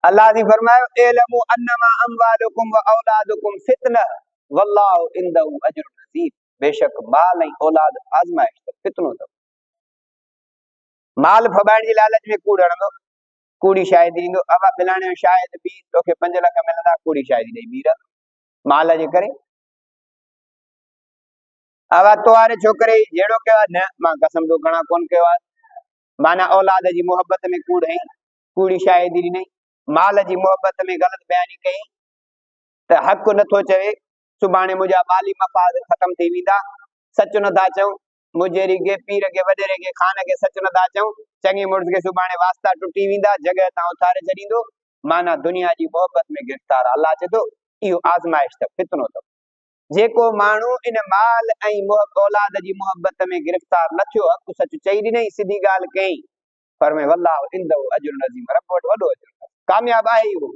अल्लाह ने फरमायो इलमु अन्नमा अमवालुकुम व औलादुकुम फितना वल्लाहु इंदहु अजरुन अजीम। बेशक माल ऐं औलाद आज़माइश तो फितनो तो। माल फबाइण जी लालच में कूड़ हणंदो, कूड़ी शायदि ॾींदो। अब बिलाणे शायदि बि तोखे 5 लख मिलंदा, कूड़ी शायदि ॾेई बीह रह माल जे करे। अब तो वारे छोकरे जहिड़ो कयो आहे, न मां कसम थो खणा कोन कयो आहे, माना औलाद जी मोहब्बत में कूड़ हई, कूड़ी शायदि ॾिनई, माल जी मोहब्बत में ग़लत बयानी कई त हक़ नथो चवे। सुभाणे मुंहिंजा माली मफ़ाद ख़त्म थी वेंदा, सच नथा चऊं। मुजेरी के पीर के वडेरे के खान के सच नथा चऊं, चङे मुड़ुस के सुभाणे वास्ता टुटी वेंदा, जगह तां उथारे छॾींदो। माना दुनिया जी मोहब्बत में गिरफ़्तार। अल्लाह चए थो इहो आज़माइश त फितनो अथव। जेको माण्हू इन माल ऐं औलाद जी मोहब्बत में गिरफ़्तार न थियो, हक़ सच चई ॾिनई, सिधी ॻाल्हि कई, फरमाए वल्लाहु इंदहु अजरुन अज़ीम, रब वटि वॾो अजर, कामयाब आहे इहो।